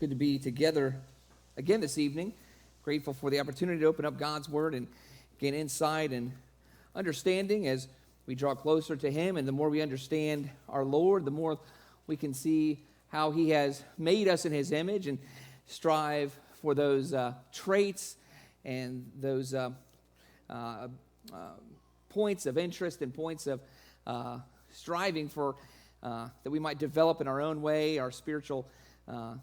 Good to be together again this evening. Grateful for the opportunity to open up God's Word and gain insight and understanding as we draw closer to Him. And the more we understand our Lord, the more we can see how He has made us in His image and strive for those traits and those points of interest and points of striving for that we might develop in our own way, our spiritual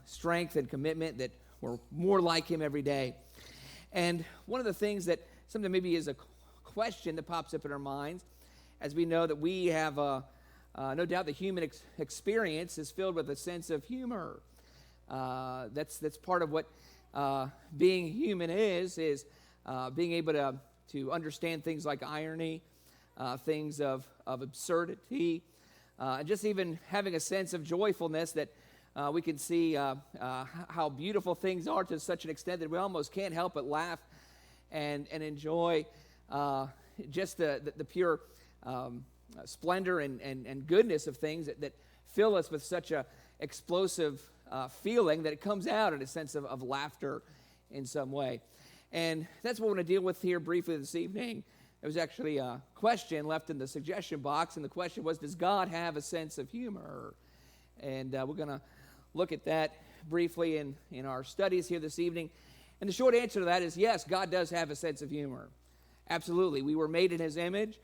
strength and commitment, that we're more like Him every day. And one of the things that something maybe is a question that pops up in our minds, as we know that we have no doubt the human experience is filled with a sense of humor. That's part of what being human is being able to understand things like irony, things of absurdity, and just even having a sense of joyfulness that we can see how beautiful things are to such an extent that we almost can't help but laugh and enjoy just the pure splendor and goodness of things that fill us with such a explosive feeling that it comes out in a sense of laughter in some way. And that's what we're going to deal with here briefly this evening. There was actually a question left in the suggestion box, and the question was, does God have a sense of humor? And we're going to look at that briefly in our studies here this evening. And the short answer to that is yes, God does have a sense of humor. Absolutely. We were made in His image,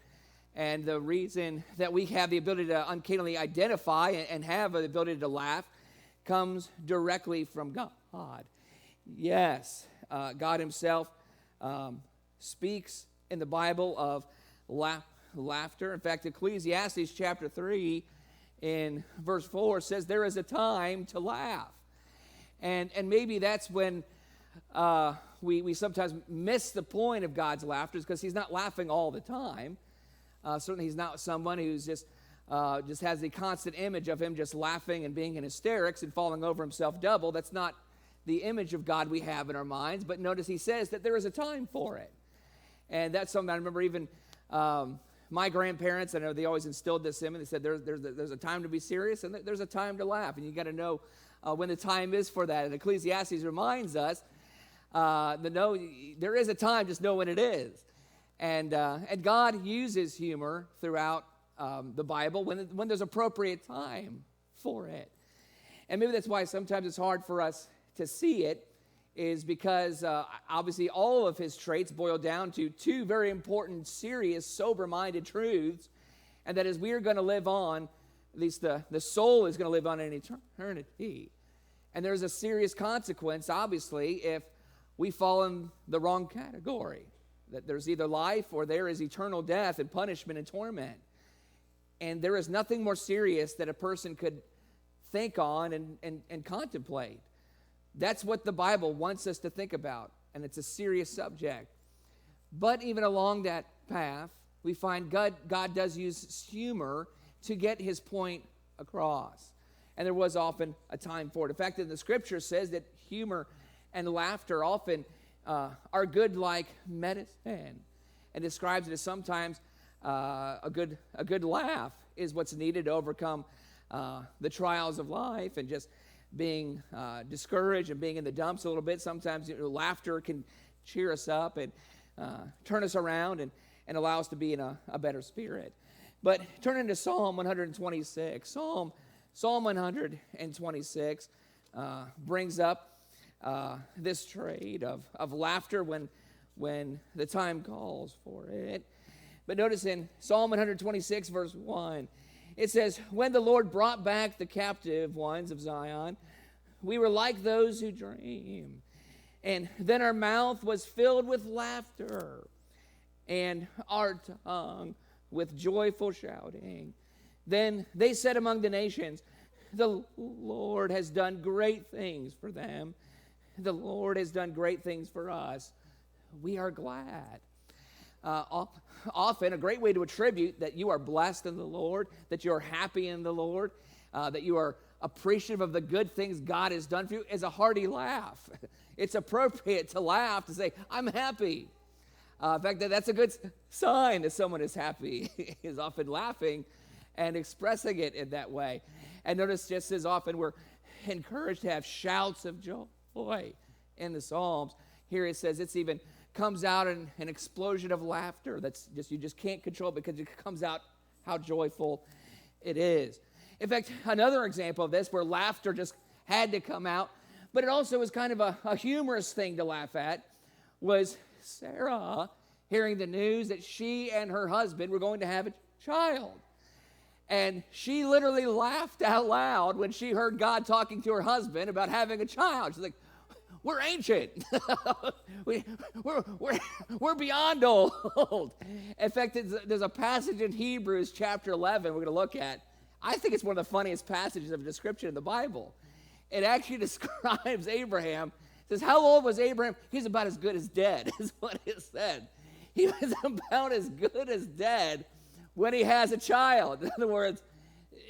and the reason that we have the ability to uncannily identify and have the ability to laugh comes directly from God. Yes, God Himself speaks in the Bible of laughter. In fact, Ecclesiastes chapter 3 in verse 4 says there is a time to laugh. And maybe that's when we sometimes miss the point of God's laughter, because He's not laughing all the time. Certainly He's not someone who's just has the constant image of Him just laughing and being in hysterics and falling over himself double. That's not the image of God we have in our minds. But notice He says that there is a time for it. And that's something I remember even my grandparents, I know they always instilled this in me. They said there's a time to be serious and there's a time to laugh. And you got to know when the time is for that. And Ecclesiastes reminds us there is a time, just know when it is. And God uses humor throughout the Bible when there's appropriate time for it. And maybe that's why sometimes it's hard for us to see it, is because obviously all of His traits boil down to two very important, serious, sober-minded truths, and that is we are going to live on, at least the soul is going to live on in eternity. And there's a serious consequence, obviously, if we fall in the wrong category, that there's either life or there is eternal death and punishment and torment. And there is nothing more serious that a person could think on and contemplate. That's what the Bible wants us to think about, and it's a serious subject. But even along that path, we find God does use humor to get His point across. And there was often a time for it. In fact, the Scripture says that humor and laughter often are good like medicine, and describes it as sometimes a good laugh is what's needed to overcome the trials of life and just being discouraged and being in the dumps a little bit. Sometimes laughter can cheer us up and turn us around and allow us to be in a better spirit. But turn into Psalm 126. Psalm 126 brings up this trait of laughter when the time calls for it. But notice in Psalm 126, verse 1, it says, when the Lord brought back the captive ones of Zion, we were like those who dream. And then our mouth was filled with laughter, and our tongue with joyful shouting. Then they said among the nations, the Lord has done great things for them. The Lord has done great things for us. We are glad. Often a great way to attribute that you are blessed in the Lord, that you're happy in the Lord, that you are appreciative of the good things God has done for you is a hearty laugh. It's appropriate to laugh, to say, I'm happy. In fact, that's a good sign that someone is happy, is often laughing and expressing it in that way. And notice just as often we're encouraged to have shouts of joy in the Psalms. Here it says it's even comes out in an explosion of laughter. That's just, you just can't control it because it comes out how joyful it is. In fact, another example of this where laughter just had to come out, but it also was kind of a humorous thing to laugh at, was Sarah hearing the news that she and her husband were going to have a child. And she literally laughed out loud when she heard God talking to her husband about having a child. She's like, we're ancient. we're beyond old. In fact, there's a passage in Hebrews chapter 11 we're going to look at. I think it's one of the funniest passages of description in the Bible. It actually describes Abraham. It says, how old was Abraham? He's about as good as dead, is what it said. He was about as good as dead when he has a child. In other words,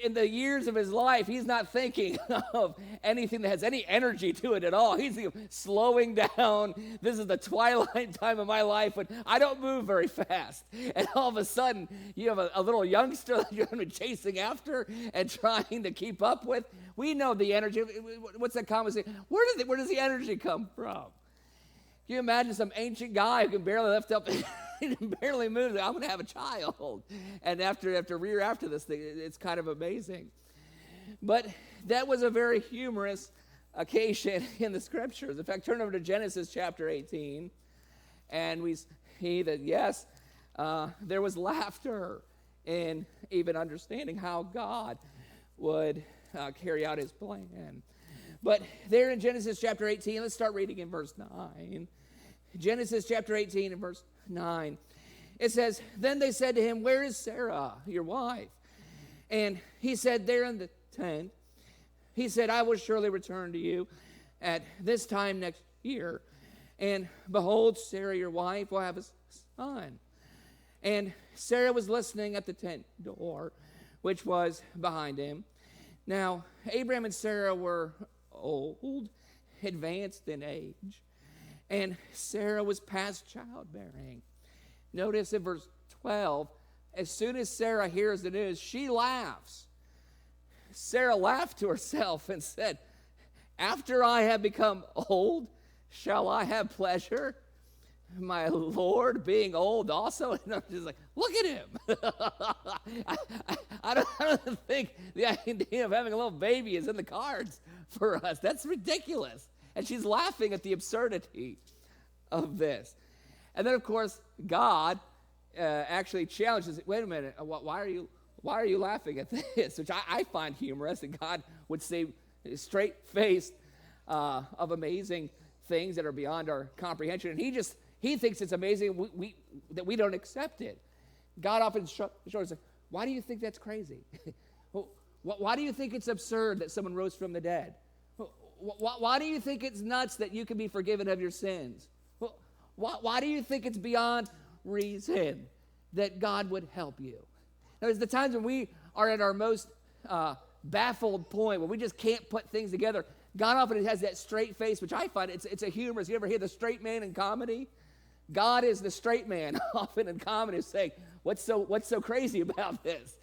in the years of his life, he's not thinking of anything that has any energy to it at all. He's slowing down. This is the twilight time of my life when I don't move very fast. And all of a sudden, you have a little youngster that you're going to be chasing after and trying to keep up with. We know the energy. What's that conversation? Where does the energy come from? Can you imagine some ancient guy who can barely lift up, he can barely move? I'm going to have a child. And after this thing, it's kind of amazing. But that was a very humorous occasion in the scriptures. In fact, turn over to Genesis chapter 18, and we see that, yes, there was laughter in even understanding how God would carry out his plan. But there in Genesis chapter 18, let's start reading in verse 9. Genesis chapter 18 and verse 9. It says, then they said to him, where is Sarah, your wife? And he said, there in the tent. He said, I will surely return to you at this time next year. And behold, Sarah, your wife, will have a son. And Sarah was listening at the tent door, which was behind him. Now, Abraham and Sarah were old, advanced in age, and Sarah was past childbearing. Notice in verse 12, as soon as Sarah hears the news, she laughs. Sarah laughed to herself and said, after I have become old, shall I have pleasure? My Lord being old also. And I'm just like, look at him. I don't think the idea of having a little baby is in the cards for us. That's ridiculous. And she's laughing at the absurdity of this. And then, of course, God actually challenges, wait a minute, why are you laughing at this? Which I find humorous, that God would say straight-faced of amazing things that are beyond our comprehension. And he thinks it's amazing that we don't accept it. God often shows us, why do you think that's crazy? Why do you think it's absurd that someone rose from the dead? Why do you think it's nuts that you can be forgiven of your sins? Why do you think it's beyond reason that God would help you? Now, there's the times when we are at our most baffled point, when we just can't put things together. God often has that straight face, which I find it's a humorous. You ever hear the straight man in comedy? God is the straight man often in comedy, saying, what's so crazy about this?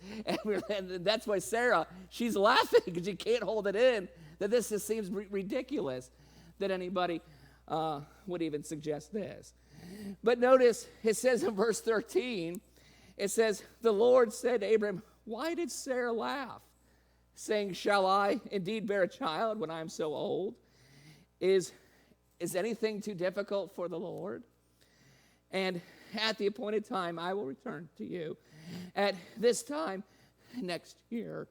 And that's why Sarah, she's laughing because she can't hold it in, that this just seems ridiculous that anybody would even suggest this. But notice, it says in verse 13, it says, the Lord said to Abraham, why did Sarah laugh, saying, shall I indeed bear a child when I am so old? Is anything too difficult for the Lord? And at the appointed time, I will return to you at this time next year.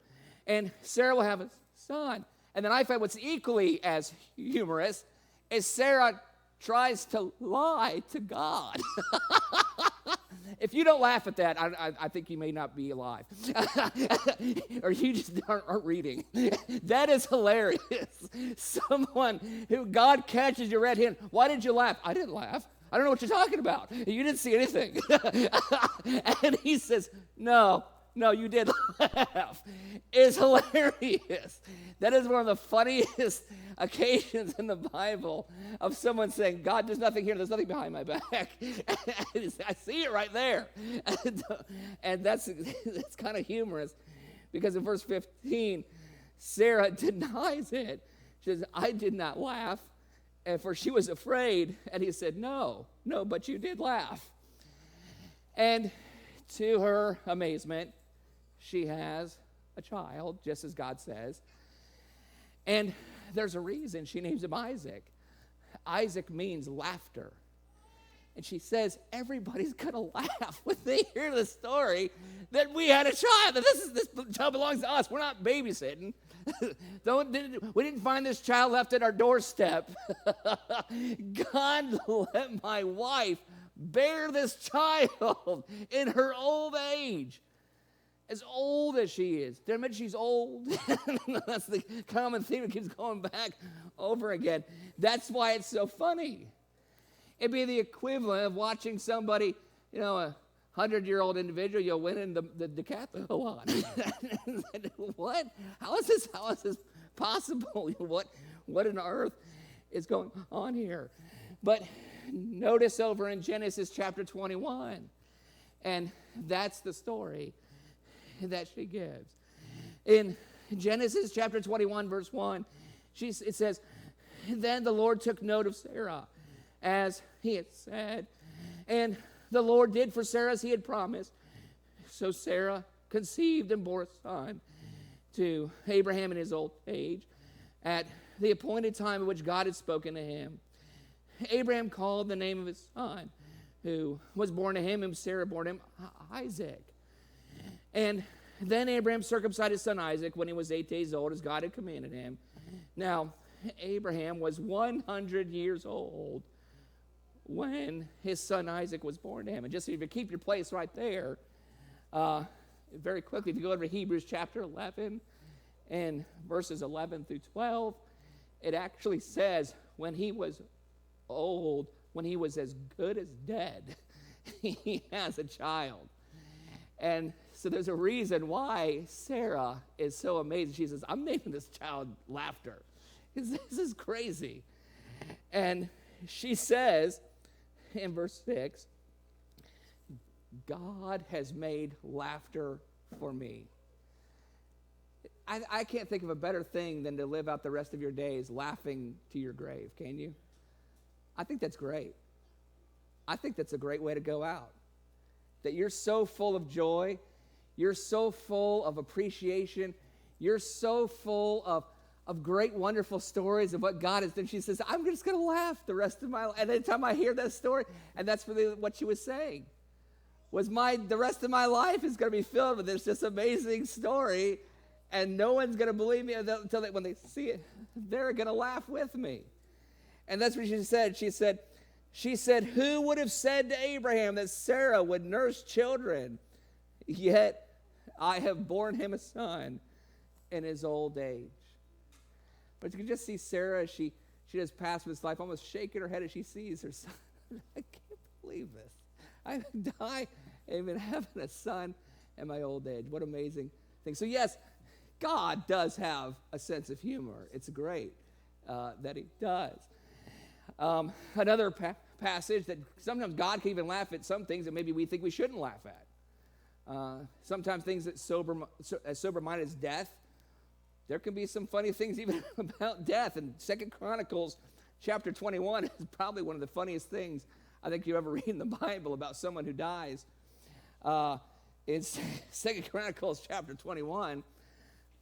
And Sarah will have a son. And then I find what's equally as humorous is Sarah tries to lie to God. If you don't laugh at that, I think you may not be alive. Or you just aren't reading. That is hilarious. Someone who God catches your red hand. Why did you laugh? I didn't laugh. I don't know what you're talking about. You didn't see anything. And he says, no, you did laugh. It's hilarious. That is one of the funniest occasions in the Bible of someone saying, God, there's nothing here. There's nothing behind my back. I see it right there. And that's kind of humorous because in verse 15, Sarah denies it. She says, I did not laugh, and for she was afraid. And he said, no, but you did laugh. And to her amazement, she has a child, just as God says. And there's a reason she names him Isaac. Isaac means laughter. And she says, everybody's going to laugh when they hear the story that we had a child, that this child belongs to us. We're not babysitting. We didn't find this child left at our doorstep. God let my wife bear this child in her old age. As old as she is. Did I mention she's old? That's the common theme that keeps going back over again. That's why it's so funny. It'd be the equivalent of watching somebody, a 100-year-old individual, you'll win in the decathlon. What? How is this possible? What on earth is going on here? But notice over in Genesis chapter 21, and that's the story that she gives. In Genesis chapter 21, verse 1, it says, then the Lord took note of Sarah, as he had said, and the Lord did for Sarah as he had promised. So Sarah conceived and bore a son to Abraham in his old age, at the appointed time in which God had spoken to him. Abraham called the name of his son, who was born to him, and Sarah bore him Isaac. And then Abraham circumcised his son Isaac when he was 8 days old, as God had commanded him. Now, Abraham was 100 years old when his son Isaac was born to him. And just so you keep your place right there, very quickly, if you go over to Hebrews chapter 11 and verses 11 through 12, it actually says when he was old, when he was as good as dead, he has a child. And so there's a reason why Sarah is so amazing. She says, I'm naming this child Laughter. This is crazy. And she says in verse 6, God has made laughter for me. I can't think of a better thing than to live out the rest of your days laughing to your grave, can you? I think that's great. I think that's a great way to go out. That you're so full of joy, you're so full of appreciation, you're so full of great, wonderful stories of what God has done. She says, I'm just going to laugh the rest of my life. And anytime I hear that story, and that's really what she was saying, was the rest of my life is going to be filled with this amazing story, and no one's going to believe me until when they see it, they're going to laugh with me. And that's what she said. She said, who would have said to Abraham that Sarah would nurse children? Yet I have borne him a son in his old age. But you can just see Sarah as she just passed this life, almost shaking her head as she sees her son. I can't believe this. I die and been having a son in my old age. What amazing thing. So yes, God does have a sense of humor. It's great that he does. Another passage that sometimes God can even laugh at some things that maybe we think we shouldn't laugh at. Sometimes things that as sober-minded as death. There can be some funny things even about death. And 2 Chronicles chapter 21 is probably one of the funniest things I think you ever read in the Bible about someone who dies. In 2 Chronicles chapter 21,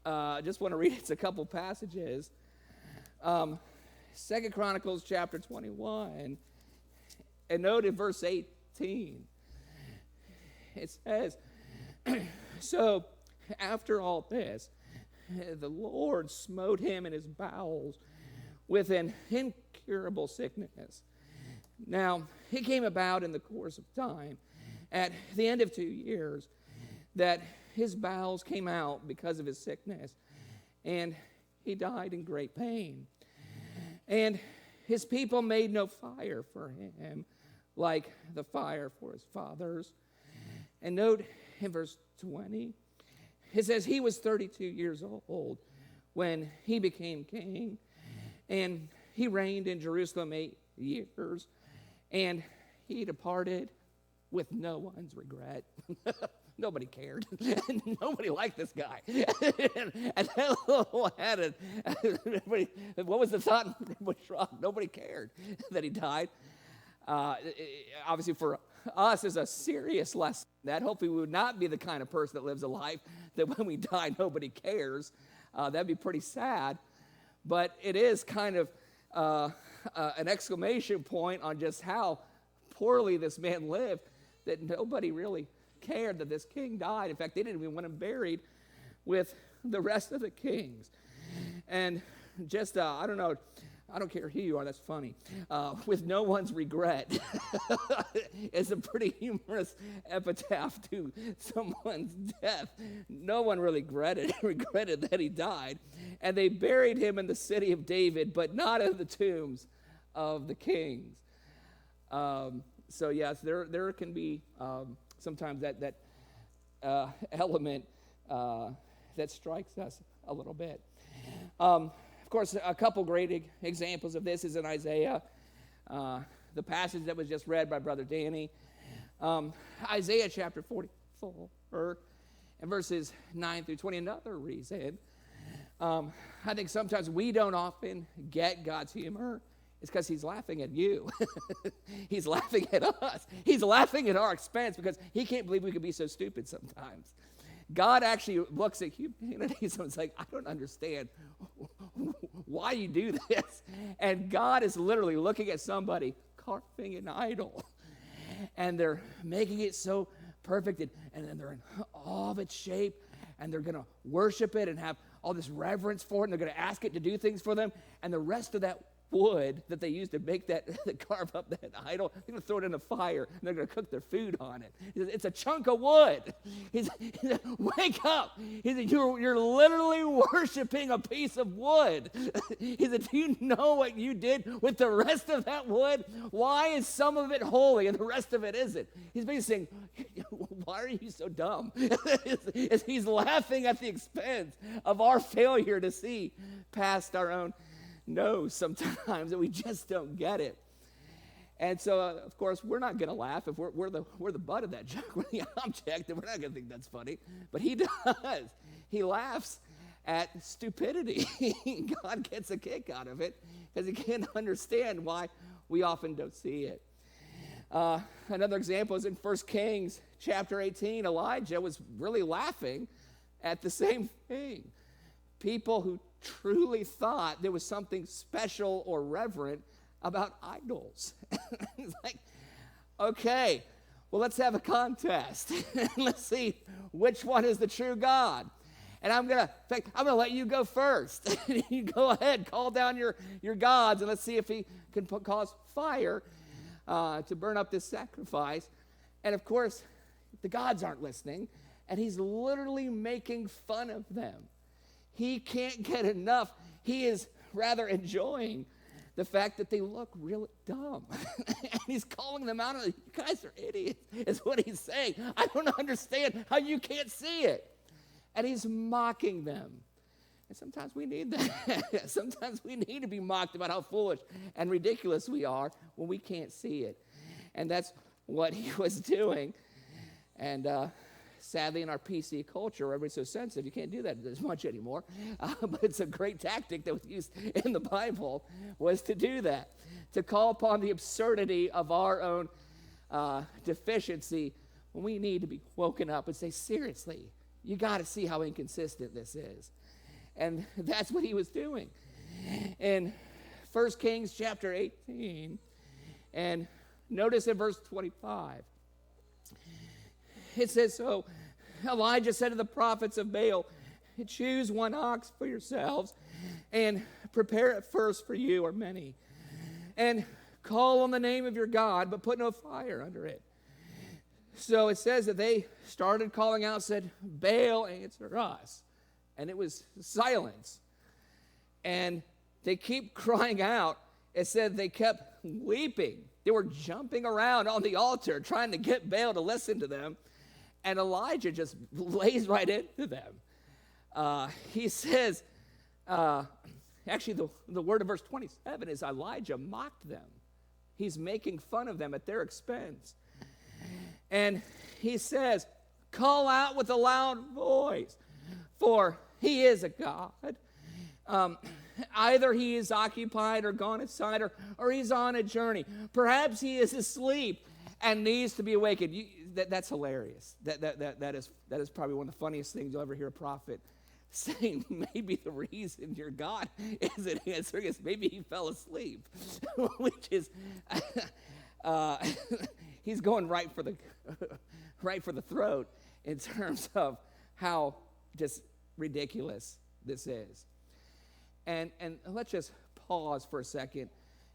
I just want to read it's a couple passages. 2 Chronicles chapter 21, and note in verse 18, it says, so after all this, the Lord smote him in his bowels with an incurable sickness. Now, it came about in the course of time, at the end of 2 years, that his bowels came out because of his sickness, and he died in great pain. And his people made no fire for him, like the fire for his fathers. And note in verse 20, it says he was 32 years old when he became king, and he reigned in Jerusalem 8 years, and he departed with no one's regret. nobody cared. Nobody liked this guy. And that little added, everybody, what was the thought? Nobody cared that he died. Obviously, for us, is a serious lesson. That hopefully we would not be the kind of person that lives a life that when we die, nobody cares. That'd be pretty sad. But it is kind of an exclamation point on just how poorly this man lived, that nobody really cared that this king died. In fact, they didn't even want him buried with the rest of the kings. And just, I don't know, I don't care who you are, that's funny. With no one's regret is a pretty humorous epitaph to someone's death. No one really regretted that he died. And they buried him in the city of David, but not in the tombs of the kings. So yes, there can be sometimes that element that strikes us a little bit. Of course, a couple great examples of this is in Isaiah, the passage that was just read by Brother Danny. Isaiah chapter 44 and verses 9 through 20. Another reason I think sometimes we don't often get God's humor is because he's laughing at you. He's laughing at us. He's laughing at our expense because he can't believe we could be so stupid sometimes. God actually looks at humanity and it's like, I don't understand why you do this. And God is literally looking at somebody carving an idol. And they're making it so perfect. And then they're in all of its shape. And they're going to worship it and have all this reverence for it. And they're going to ask it to do things for them. And the rest of that wood that they used to make that, carve up that idol, they're going to throw it in a fire, and they're going to cook their food on it. It's a chunk of wood. He's wake up. You're literally worshiping a piece of wood. He said, do you know what you did with the rest of that wood? Why is some of it holy and the rest of it isn't? He's basically saying, why are you so dumb? He's laughing at the expense of our failure to see past our own nose sometimes, that we just don't get it. And so, of course, we're not going to laugh if we're the butt of that joke. We're the object, and we're not going to think that's funny. But he does. He laughs at stupidity. God gets a kick out of it because he can't understand why we often don't see it. Another example is in 1 Kings chapter 18. Elijah was really laughing at the same thing. People who truly thought there was something special or reverent about idols. It's like, okay, well, let's have a contest. Let's see which one is the true God. And I'm gonna let you go first. You go ahead, call down your gods, and let's see if he can cause fire to burn up this sacrifice. And of course, the gods aren't listening, and he's literally making fun of them. He can't get enough. He is rather enjoying the fact that they look really dumb. And he's calling them out. You guys are idiots, is what he's saying. I don't understand how you can't see it. And he's mocking them. And sometimes we need that. Sometimes we need to be mocked about how foolish and ridiculous we are when we can't see it. And that's what he was doing. And sadly, in our PC culture, everybody's so sensitive, you can't do that as much anymore. But it's a great tactic that was used in the Bible, was to do that, to call upon the absurdity of our own deficiency when we need to be woken up and say, seriously, you got to see how inconsistent this is. And that's what he was doing. In 1 Kings chapter 18, and notice in verse 25, it says, so Elijah said to the prophets of Baal, choose one ox for yourselves and prepare it first for you or many. And call on the name of your God, but put no fire under it. So it says that they started calling out, said, Baal, answer us. And it was silence. And they keep crying out. It said they kept weeping. They were jumping around on the altar trying to get Baal to listen to them. And Elijah just lays right into them. He says, actually the word of verse 27 is Elijah mocked them. He's making fun of them at their expense. And he says, call out with a loud voice, for he is a God. Either he is occupied or gone aside, or he's on a journey. Perhaps he is asleep and needs to be awakened. That's hilarious. That is probably one of the funniest things you'll ever hear a prophet saying. Maybe the reason your God isn't answering is maybe he fell asleep, which is he's going right for the throat in terms of how just ridiculous this is. And let's just pause for a second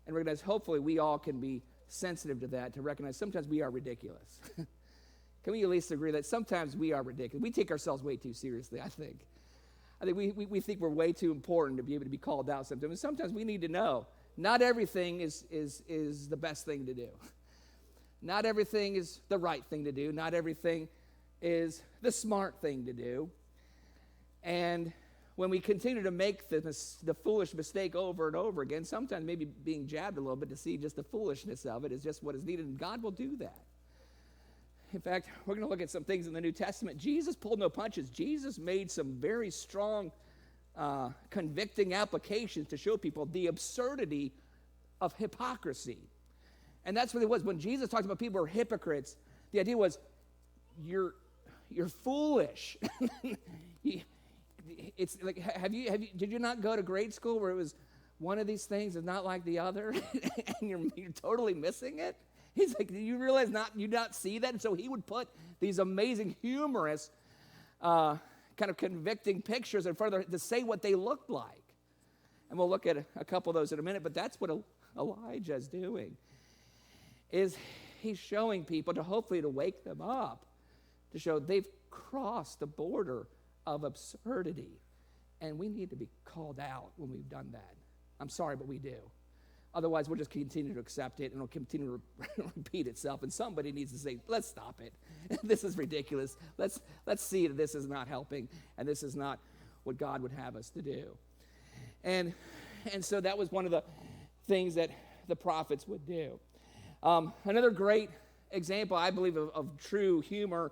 and recognize, hopefully we all can be sensitive to that, to recognize sometimes we are ridiculous. Can we at least agree that sometimes we are ridiculous? We take ourselves way too seriously, I think. I think we think we're way too important to be able to be called out sometimes. And sometimes we need to know not everything is the best thing to do. Not everything is the right thing to do. Not everything is the smart thing to do. And when we continue to make the foolish mistake over and over again, sometimes maybe being jabbed a little bit to see just the foolishness of it is just what is needed, and God will do that. In fact, we're going to look at some things in the New Testament. Jesus pulled no punches. Jesus made some very strong, convicting applications to show people the absurdity of hypocrisy. And that's what it was. When Jesus talked about people who are hypocrites, the idea was, you're foolish. It's like, did you not go to grade school where it was one of these things is not like the other, and you're totally missing it? He's like, do you realize you not see that? And so he would put these amazing, humorous, kind of convicting pictures in front of to say what they looked like. And we'll look at a couple of those in a minute, but that's what Elijah is doing, is he's showing people to hopefully to wake them up, to show they've crossed the border of absurdity, and we need to be called out when we've done that. I'm sorry, but we do. Otherwise, we'll just continue to accept it, and it'll continue to repeat itself, and somebody needs to say, let's stop it. This is ridiculous. Let's see that this is not helping, and this is not what God would have us to do. And so that was one of the things that the prophets would do. Another great example, I believe, of true humor,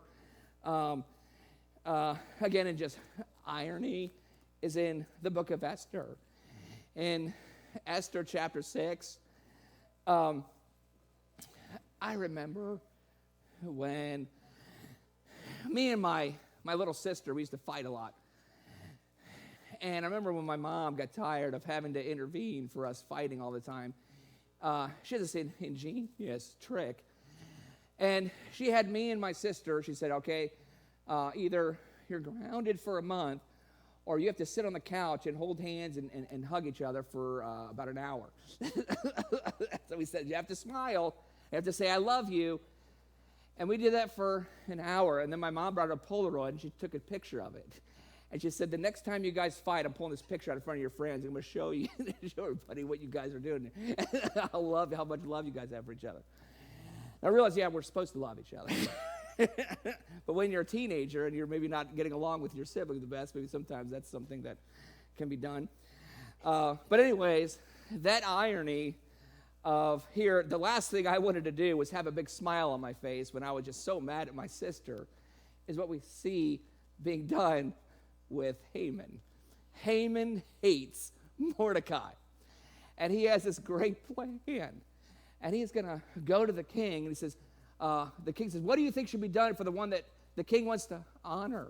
again, in just irony, is in the book of Esther. In Esther chapter 6, I remember when me and my little sister, we used to fight a lot. And I remember when my mom got tired of having to intervene for us fighting all the time, she had this ingenious trick. And she had me and my sister, she said, okay, either you're grounded for a month, or you have to sit on the couch and hold hands and hug each other for about an hour. So we said, you have to smile, you have to say, I love you. And we did that for an hour, and then my mom brought a Polaroid, and she took a picture of it. And she said, the next time you guys fight, I'm pulling this picture out in front of your friends, and I'm going to show you, show everybody what you guys are doing, how much love you guys have for each other. And I realized, yeah, we're supposed to love each other. But when you're a teenager and you're maybe not getting along with your sibling the best, maybe sometimes that's something that can be done. But anyways, that irony of here, the last thing I wanted to do was have a big smile on my face when I was just so mad at my sister, is what we see being done with Haman. Haman hates Mordecai. And he has this great plan. And he's going to go to the king, and he says, the king says, what do you think should be done for the one that the king wants to honor?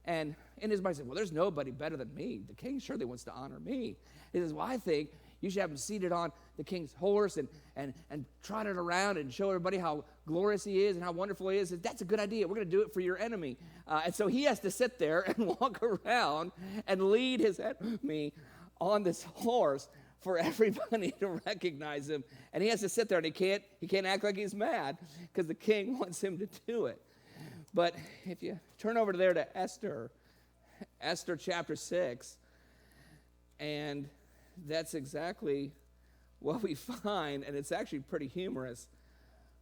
And in his mind, he said, well, there's nobody better than me. The king surely wants to honor me. He says, well, I think you should have him seated on the king's horse and trot it around and show everybody how glorious he is and how wonderful he is. That's a good idea. We're going to do it for your enemy. And so he has to sit there and walk around and lead his enemy on this horse for everybody to recognize him. And he has to sit there, and he can't act like he's mad because the king wants him to do it. But if you turn over there to Esther chapter 6, and that's exactly what we find, and it's actually pretty humorous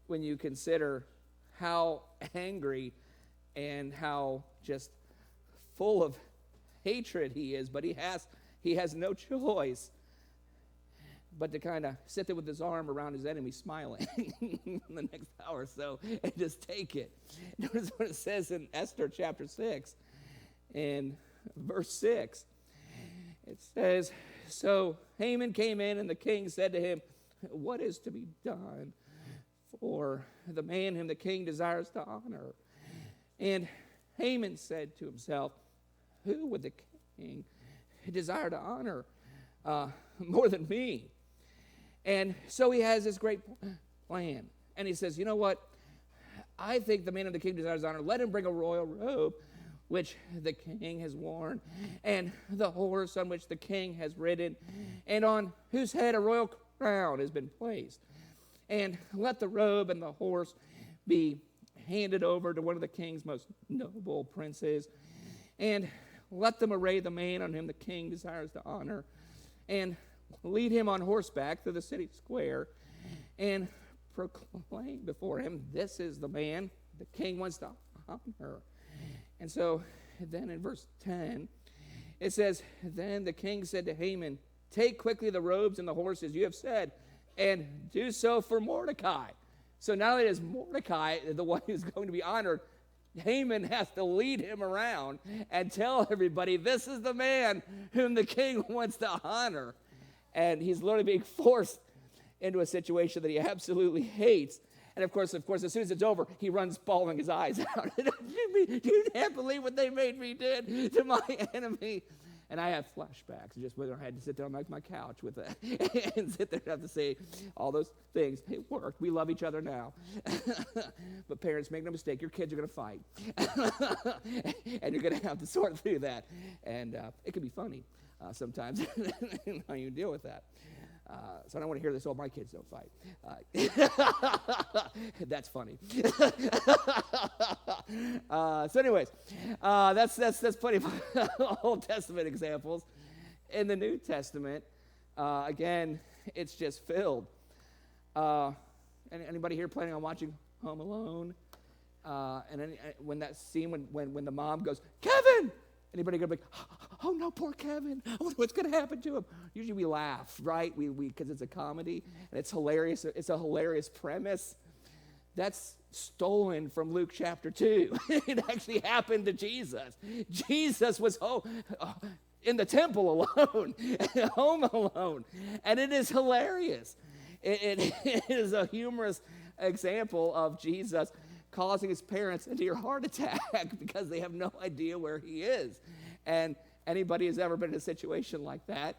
when you consider how angry and how just full of hatred he is, but he has no choice but to kind of sit there with his arm around his enemy, smiling for the next hour or so, and just take it. Notice what it says in Esther chapter 6, in verse 6. It says, so Haman came in, and the king said to him, what is to be done for the man whom the king desires to honor? And Haman said to himself, who would the king desire to honor more than me? And so he has this great plan. And he says, you know what? I think the man of the king desires honor. Let him bring a royal robe, which the king has worn, and the horse on which the king has ridden, and on whose head a royal crown has been placed. And let the robe and the horse be handed over to one of the king's most noble princes, and let them array the man on whom the king desires to honor, and lead him on horseback through the city square, and proclaim before him, this is the man the king wants to honor. And so then in verse 10, it says, then the king said to Haman, take quickly the robes and the horses you have said, and do so for Mordecai. So not only is Mordecai the one who's going to be honored, Haman has to lead him around and tell everybody, this is the man whom the king wants to honor. And he's literally being forced into a situation that he absolutely hates. And of course, as soon as it's over, he runs bawling his eyes out. You can't believe what they made me did to my enemy. And I have flashbacks, just whether I had to sit down on my couch with it and sit there and have to say all those things. It worked. We love each other now. But parents, make no mistake, your kids are going to fight. And you're going to have to sort through that. And it can be funny sometimes how you deal with that. So I don't want to hear this, oh, my kids don't fight. That's funny. So anyways, that's plenty of Old Testament examples. In the New Testament, again, it's just filled. Anybody here planning on watching Home Alone? When that scene, when the mom goes, Kevin! Anybody going to be like, oh no, poor Kevin. What's going to happen to him? Usually we laugh, right? We because it's a comedy and it's hilarious. It's a hilarious premise. That's stolen from Luke chapter 2. It actually happened to Jesus. Jesus was in the temple alone, home alone, and it is hilarious. It is a humorous example of Jesus causing his parents a near heart attack because they have no idea where he is. And anybody who's ever been in a situation like that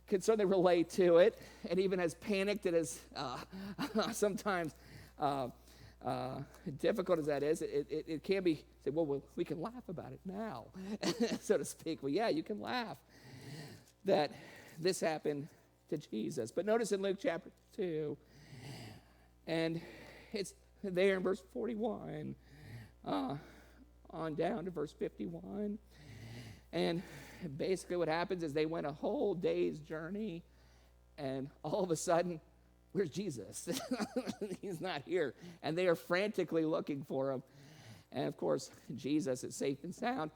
can certainly relate to it. And even as panicked and as sometimes difficult as that is, it can be said, well, we can laugh about it now, so to speak. Well, yeah, you can laugh that this happened to Jesus. But notice in Luke chapter 2, and it's there in verse 41 on down to verse 51. And basically what happens is they went a whole day's journey, and all of a sudden, where's Jesus? He's not here. And they are frantically looking for him. And of course, Jesus is safe and sound.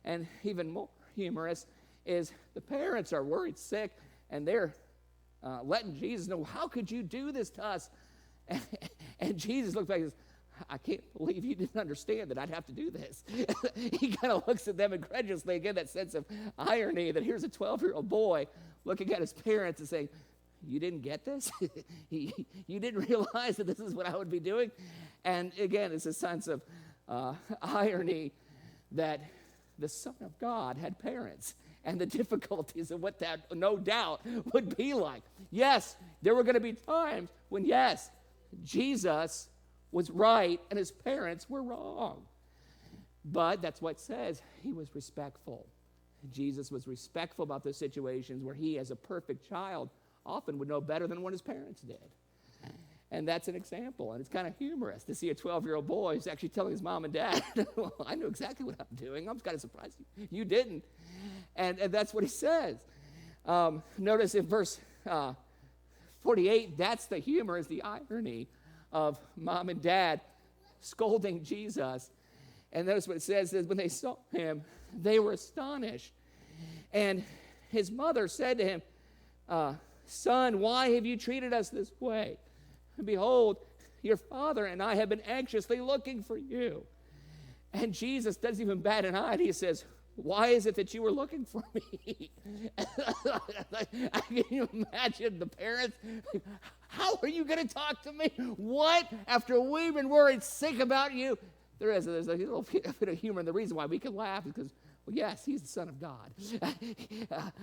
And even more humorous is the parents are worried sick, and they're letting Jesus know, how could you do this to us? And Jesus looks back and says, I can't believe you didn't understand that I'd have to do this. He kind of looks at them incredulously, again, that sense of irony that here's a 12-year-old boy looking at his parents and saying, you didn't get this? You didn't realize that this is what I would be doing? And again, it's a sense of irony that the Son of God had parents and the difficulties of what that no doubt would be like. Yes, there were going to be times when, yes, Jesus was right and his parents were wrong. But that's what it says. He was respectful. Jesus was respectful about those situations where he, as a perfect child, often would know better than what his parents did. And that's an example. And it's kind of humorous to see a 12-year-old boy who's actually telling his mom and dad, well, I know exactly what I'm doing. I'm kind of surprised you didn't. And that's what he says. Notice in verse 48, that's the humor, is the irony of mom and dad scolding Jesus. And notice what it says is when they saw him, they were astonished. And his mother said to him, Son, why have you treated us this way? And behold, your father and I have been anxiously looking for you. And Jesus doesn't even bat an eye. He says, why is it that you were looking for me? Can you imagine the parents? How are you going to talk to me? What? After we've been worried sick about you? There's a little bit of humor. And the reason why we can laugh is because, well, yes, he's the Son of God.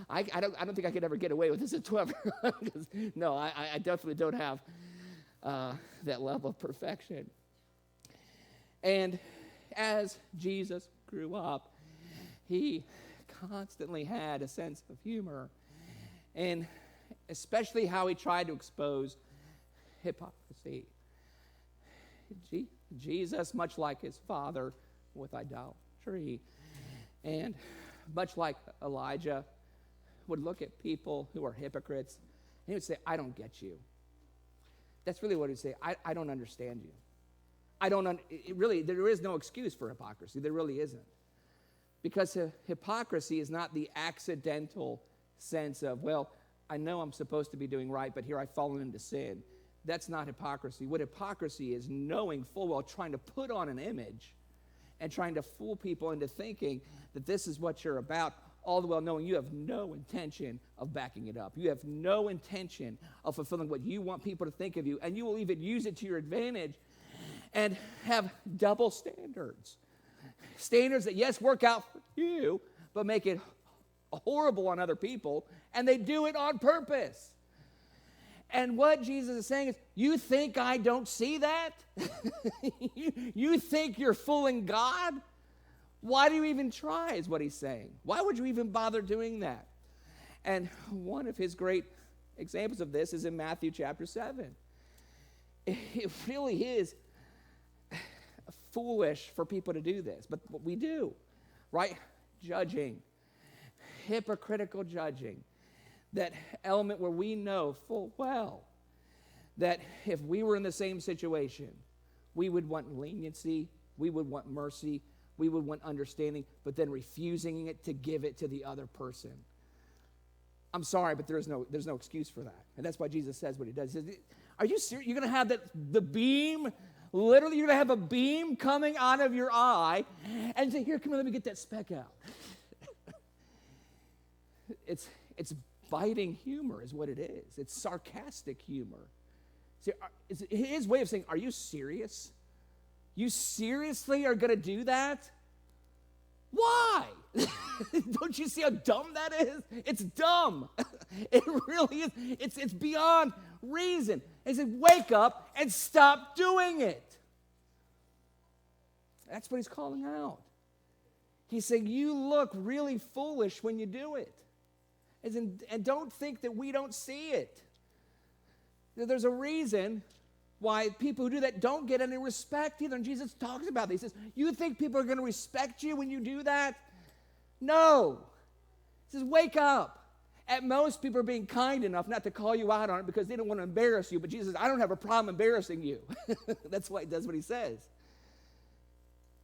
I don't think I could ever get away with this at 12. No, I definitely don't have that level of perfection. And as Jesus grew up, he constantly had a sense of humor, and especially how he tried to expose hypocrisy. Jesus, much like his father with idolatry, and much like Elijah, would look at people who are hypocrites, and he would say, I don't get you. That's really what he would say. I don't understand you. There is no excuse for hypocrisy. There really isn't. Because hypocrisy is not the accidental sense of, well, I know I'm supposed to be doing right, but here I've fallen into sin. That's not hypocrisy. What hypocrisy is, knowing full well, trying to put on an image and trying to fool people into thinking that this is what you're about, all the while knowing you have no intention of backing it up. You have no intention of fulfilling what you want people to think of you, and you will even use it to your advantage and have double standards. Standards that, yes, work out for you, but make it horrible on other people, and they do it on purpose. And what Jesus is saying is, you think I don't see that? You think you're fooling God? Why do you even try, is what he's saying. Why would you even bother doing that? And one of his great examples of this is in Matthew chapter 7. It really is foolish for people to do this, but we do, right? Judging, hypocritical judging, that element where we know full well that if we were in the same situation, we would want leniency, we would want mercy, we would want understanding, but then refusing it to give it to the other person. I'm sorry, but there's no excuse for that. And that's why Jesus says what he does. He says, are you serious? You're going to have the beam. Literally, you're going to have a beam coming out of your eye and say, here, come on, let me get that speck out. It's biting humor is what it is. It's sarcastic humor. See, it's his way of saying, are you serious? You seriously are going to do that? Why? Don't you see how dumb that is? It's dumb. It really is. It's beyond reason. He said, wake up and stop doing it. That's what he's calling out. He's saying, you look really foolish when you do it. And don't think that we don't see it. There's a reason why people who do that don't get any respect either. And Jesus talks about this. He says, you think people are going to respect you when you do that? No. He says, wake up. At most, people are being kind enough not to call you out on it because they don't want to embarrass you. But Jesus says, I don't have a problem embarrassing you. That's what he says.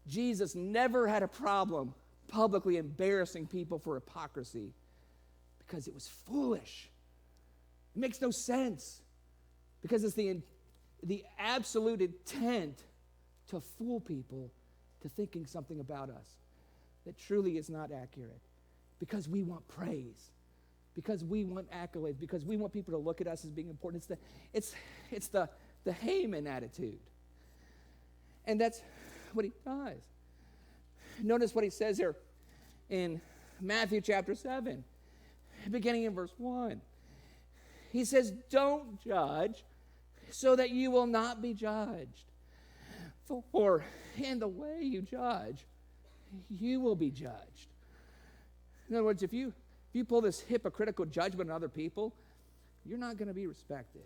Jesus never had a problem publicly embarrassing people for hypocrisy because it was foolish. It makes no sense because it's the absolute intent to fool people to thinking something about us that truly is not accurate because we want praise, because we want accolades, because we want people to look at us as being important. It's the Haman attitude. And that's what he does. Notice what he says here in Matthew chapter 7, beginning in verse 1. He says, don't judge so that you will not be judged. For in the way you judge, you will be judged. In other words, if you pull this hypocritical judgment on other people, you're not going to be respected.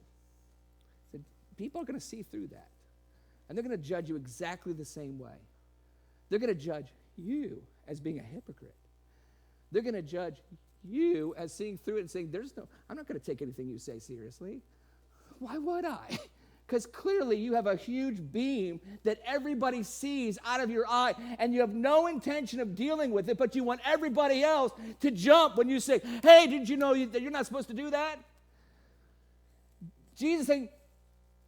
So people are going to see through that. And they're going to judge you exactly the same way. They're going to judge you as being a hypocrite. They're going to judge you as seeing through it and saying, I'm not going to take anything you say seriously. Why would I? Because clearly you have a huge beam that everybody sees out of your eye, and you have no intention of dealing with it, but you want everybody else to jump when you say, hey, did you know that you're not supposed to do that? Jesus saying,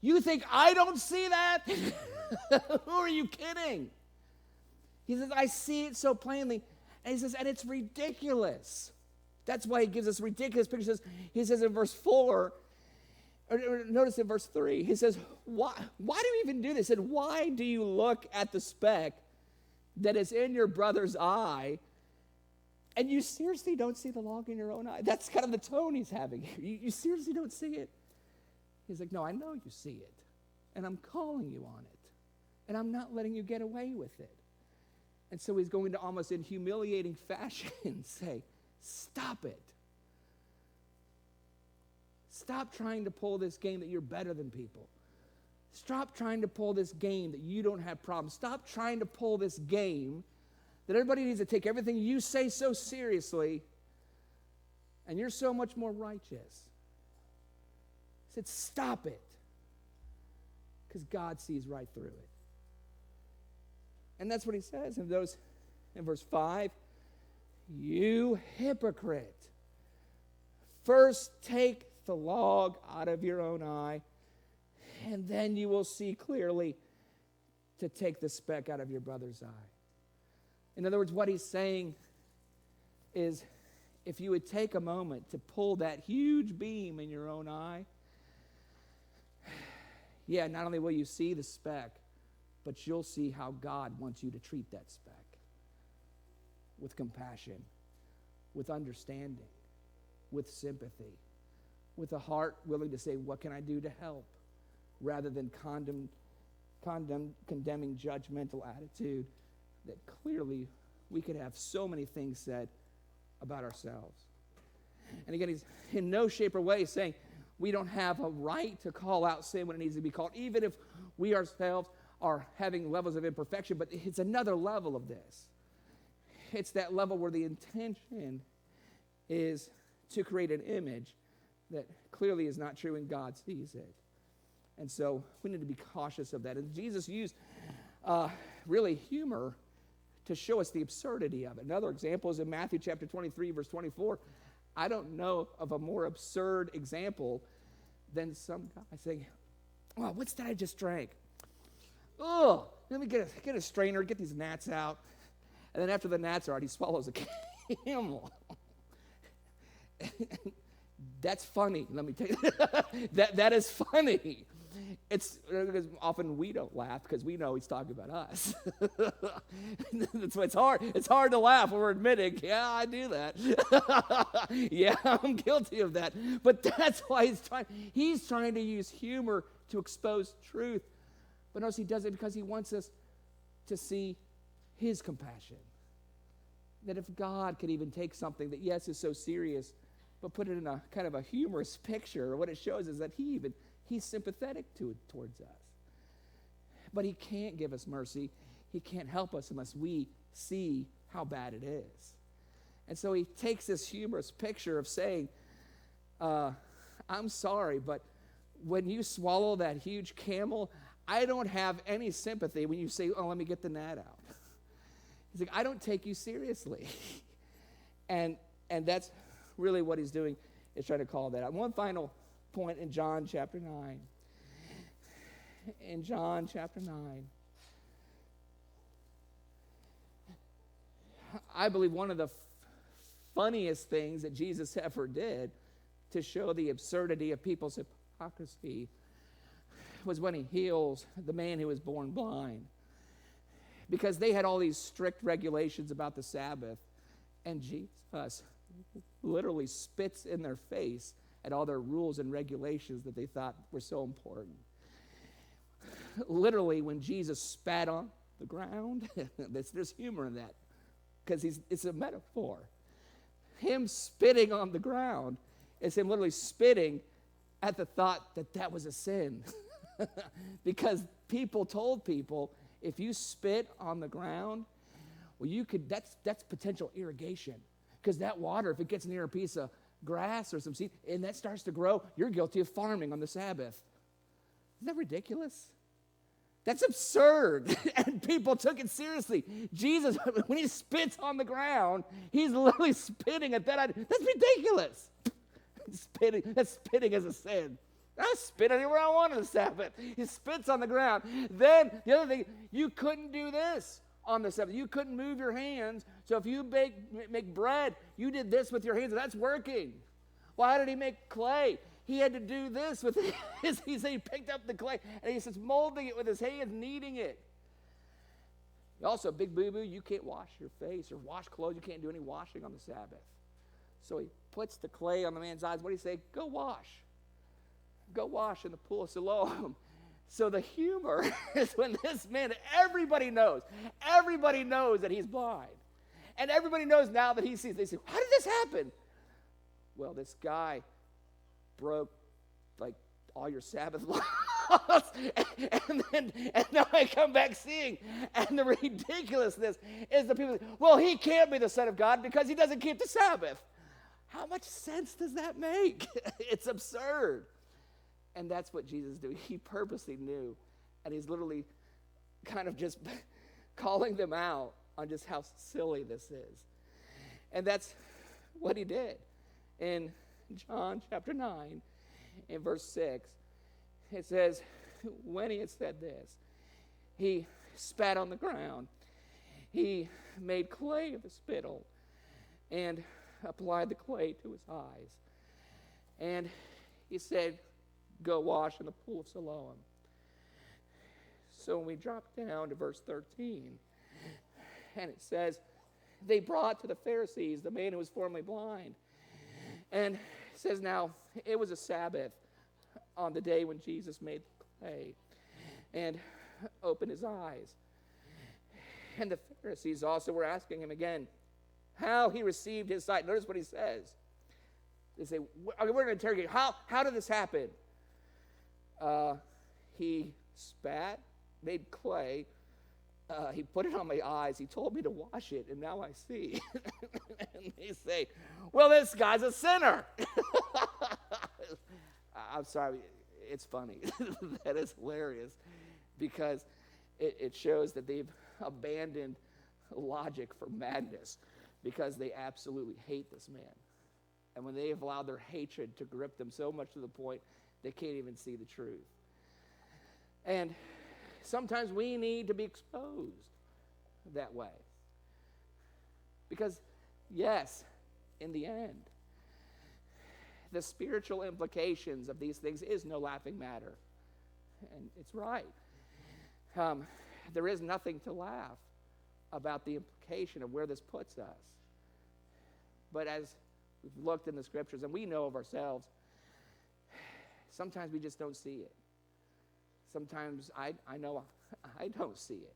you think I don't see that? Who are you kidding? He says, I see it so plainly. And he says, and it's ridiculous. That's why he gives us ridiculous pictures. He says in verse 4, or notice in verse 3, he says, why do you even do this? He said, why do you look at the speck that is in your brother's eye, and you seriously don't see the log in your own eye? That's kind of the tone he's having here. You seriously don't see it? He's like, no, I know you see it, and I'm calling you on it, and I'm not letting you get away with it. And so he's going to almost in humiliating fashion say, stop it. Stop trying to pull this game that you're better than people. Stop trying to pull this game that you don't have problems. Stop trying to pull this game that everybody needs to take everything you say so seriously, and you're so much more righteous. He said, stop it, because God sees right through it. And that's what he says in verse 5. You hypocrite. First take the log out of your own eye, and then you will see clearly to take the speck out of your brother's eye. In other words, what he's saying is, if you would take a moment to pull that huge beam in your own eye, yeah, not only will you see the speck, but you'll see how God wants you to treat that speck with compassion, with understanding, with sympathy, with a heart willing to say, what can I do to help, rather than condemning judgmental attitude that clearly we could have so many things said about ourselves. And again, he's in no shape or way saying we don't have a right to call out sin when it needs to be called, even if we ourselves are having levels of imperfection, but it's another level of this. It's that level where the intention is to create an image that clearly is not true and God sees it. And so we need to be cautious of that. And Jesus used really humor to show us the absurdity of it. Another example is in Matthew chapter 23, verse 24. I don't know of a more absurd example than some guy saying, oh, what's that I just drank? Oh, let me get a strainer, get these gnats out. And then after the gnats are out, he swallows a camel. That's funny. Let me tell you, that is funny. It's because often we don't laugh because we know he's talking about us. That's why it's hard. It's hard to laugh when we're admitting, yeah, I do that. Yeah, I'm guilty of that. But that's why he's trying to use humor to expose truth. But notice he does it because he wants us to see his compassion. That if God could even take something that, yes, is so serious, but put it in a kind of a humorous picture, what it shows is that he's sympathetic towards us. But he can't give us mercy. He can't help us unless we see how bad it is. And so he takes this humorous picture of saying, I'm sorry, but when you swallow that huge camel, I don't have any sympathy when you say, oh, let me get the gnat out. He's like, I don't take you seriously. And that's really what he's doing, is trying to call that out. One final point in John chapter 9. In John chapter 9, I believe one of the funniest things that Jesus ever did to show the absurdity of people's hypocrisy was when he heals the man who was born blind. Because they had all these strict regulations about the Sabbath, and Jesus literally spits in their face at all their rules and regulations that they thought were so important. Literally, when Jesus spat on the ground, there's humor in that, because it's a metaphor. Him spitting on the ground is him literally spitting at the thought that was a sin. Because people told people, if you spit on the ground, well, that's potential irrigation. Because that water, if it gets near a piece of grass or some seed, and that starts to grow, you're guilty of farming on the Sabbath. Isn't that ridiculous? That's absurd. And people took it seriously. Jesus, when he spits on the ground, he's literally spitting at that idea. That's ridiculous. That's spitting as a sin. I spit anywhere I want on the Sabbath. He spits on the ground. Then, the other thing, you couldn't do this on the Sabbath. You couldn't move your hands. So if you make bread, you did this with your hands, and that's working. Well, how did he make clay? He had to do this with his, he said he picked up the clay, and he says molding it with his hands, kneading it. Also, big boo-boo, you can't wash your face or wash clothes. You can't do any washing on the Sabbath. So he puts the clay on the man's eyes. What do you say? Go wash. Go wash in the pool of Siloam. So the humor is when this man, everybody knows that he's blind. And everybody knows now that he sees. They say, how did this happen? Well, this guy broke like all your Sabbath laws. and now I come back seeing. And the ridiculousness is the people say, well, he can't be the Son of God because he doesn't keep the Sabbath. How much sense does that make? It's absurd. And that's what Jesus did. He purposely knew. And he's literally kind of just calling them out on just how silly this is. And that's what he did. In John chapter 9, in verse 6, it says, when he had said this, he spat on the ground. He made clay of the spittle and applied the clay to his eyes. And he said, go wash in the pool of Siloam. So when we drop down to verse 13, and it says, they brought to the Pharisees the man who was formerly blind. And it says, now, it was a Sabbath on the day when Jesus made the clay and opened his eyes. And the Pharisees also were asking him again how he received his sight. Notice what he says. They say, we're going to interrogate, how did this happen? He spat, made clay, he put it on my eyes, he told me to wash it, and now I see. And they say, well, this guy's a sinner. I'm sorry, it's funny. That is hilarious because it shows that they've abandoned logic for madness because they absolutely hate this man. And when they have allowed their hatred to grip them so much to the point they can't even see the truth. And sometimes we need to be exposed that way. Because, yes, in the end, the spiritual implications of these things is no laughing matter. And it's right. There is nothing to laugh about the implication of where this puts us. But as we've looked in the scriptures, and we know of ourselves, sometimes we just don't see it. Sometimes I know I don't see it.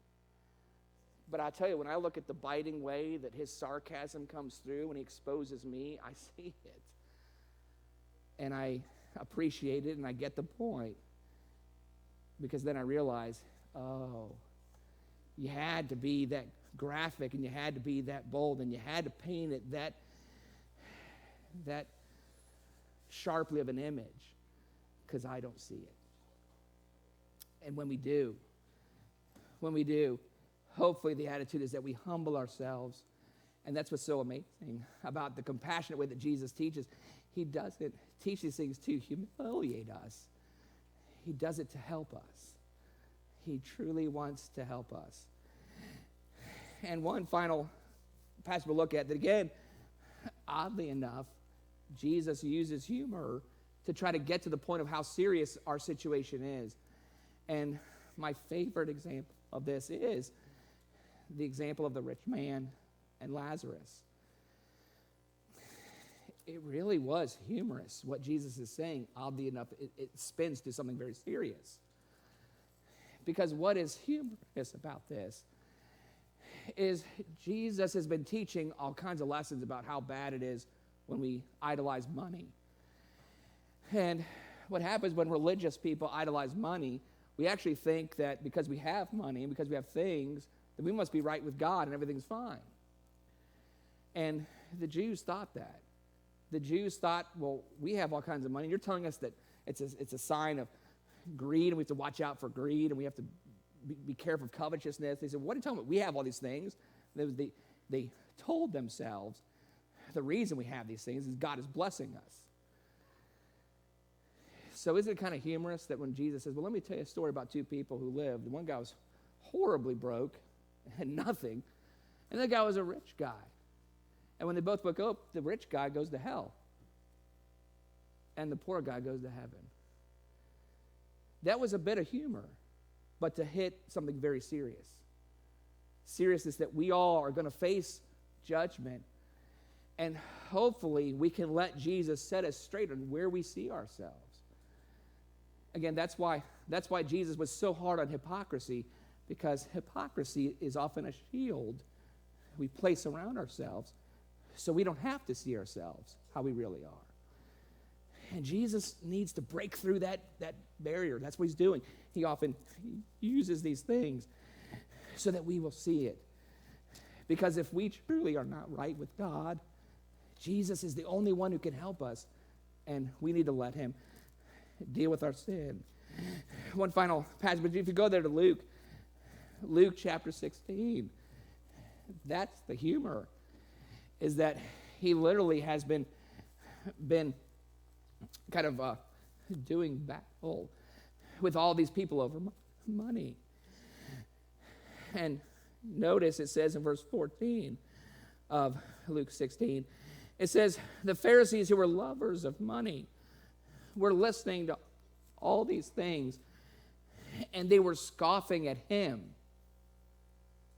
But I tell you, when I look at the biting way that his sarcasm comes through when he exposes me, I see it. And I appreciate it, and I get the point. Because then I realize, oh, you had to be that graphic, and you had to be that bold, and you had to paint it that sharply of an image, because I don't see it. And when we do, hopefully the attitude is that we humble ourselves. And that's what's so amazing about the compassionate way that Jesus teaches. He doesn't teach these things to humiliate us. He does it to help us. He truly wants to help us. And one final passage we'll look at that, again, oddly enough, Jesus uses humor to try to get to the point of how serious our situation is. And my favorite example of this is the example of the rich man and Lazarus. It really was humorous what Jesus is saying. Oddly enough, it spins to something very serious. Because what is humorous about this is Jesus has been teaching all kinds of lessons about how bad it is when we idolize money. And what happens when religious people idolize money, we actually think that because we have money and because we have things, that we must be right with God and everything's fine. And the Jews thought that. The Jews thought, well, we have all kinds of money. You're telling us that it's a sign of greed, and we have to watch out for greed, and we have to be careful of covetousness. They said, what are you talking about? We have all these things. They told themselves the reason we have these things is God is blessing us. So isn't it kind of humorous that when Jesus says, well, let me tell you a story about two people who lived. One guy was horribly broke, had nothing, and the guy was a rich guy. And when they both woke up, the rich guy goes to hell, and the poor guy goes to heaven. That was a bit of humor, but to hit something very serious. Seriousness that we all are going to face judgment, and hopefully we can let Jesus set us straight on where we see ourselves. Again, that's why Jesus was so hard on hypocrisy, because hypocrisy is often a shield we place around ourselves so we don't have to see ourselves how we really are. And Jesus needs to break through that barrier. That's what he's doing. He often uses these things so that we will see it. Because if we truly are not right with God, Jesus is the only one who can help us, and we need to let him deal with our sin. One final passage, but if you go there to Luke chapter 16, that's the humor, is that he literally has been kind of doing battle with all these people over money. And notice it says in verse 14 of Luke 16, it says, the Pharisees who were lovers of money were listening to all these things, and they were scoffing at him.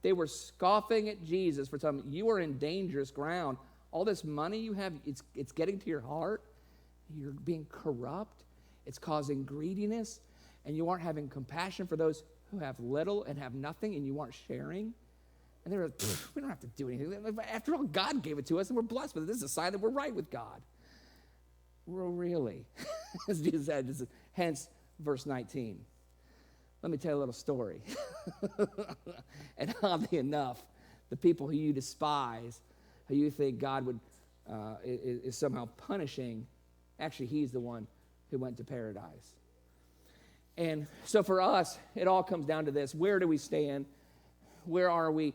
They were scoffing at Jesus for telling him, you are in dangerous ground. All this money you have, it's getting to your heart. You're being corrupt. It's causing greediness, and you aren't having compassion for those who have little and have nothing, and you aren't sharing. And they were, we don't have to do anything. After all, God gave it to us, and we're blessed with it. This is a sign that we're right with God. Well, really? As Jesus said, this is, hence verse 19. Let me tell you a little story. And oddly enough, the people who you despise, who you think God would is somehow punishing, actually he's the one who went to paradise. And so for us, it all comes down to this. Where do we stand? Where are we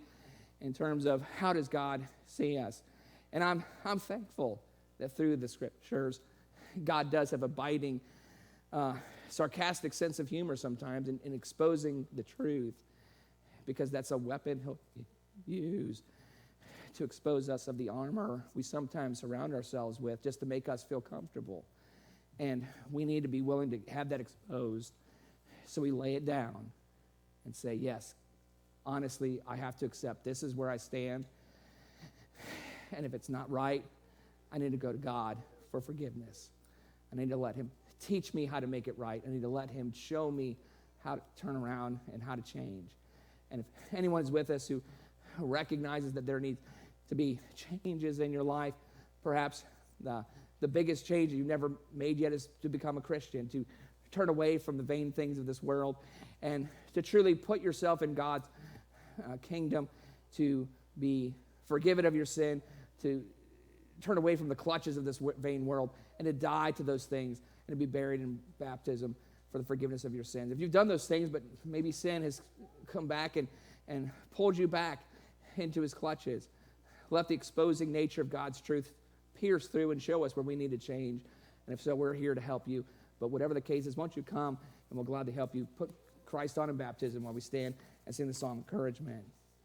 in terms of how does God see us? And I'm thankful that through the scriptures, God does have a biting, sarcastic sense of humor sometimes in exposing the truth, because that's a weapon he'll use to expose us of the armor we sometimes surround ourselves with just to make us feel comfortable. And we need to be willing to have that exposed, so we lay it down and say, yes, honestly, I have to accept this is where I stand. And if it's not right, I need to go to God for forgiveness. I need to let him teach me how to make it right. I need to let him show me how to turn around and how to change. And if anyone's with us who recognizes that there needs to be changes in your life, perhaps the biggest change you've never made yet is to become a Christian, to turn away from the vain things of this world, and to truly put yourself in God's kingdom, to be forgiven of your sin, to turn away from the clutches of this vain world, and to die to those things, and to be buried in baptism for the forgiveness of your sins. If you've done those things, but maybe sin has come back and pulled you back into his clutches, let the exposing nature of God's truth pierce through and show us where we need to change. And if so, we're here to help you. But whatever the case is, won't you come, and we'll gladly help you put Christ on in baptism while we stand and sing the song Encouragement.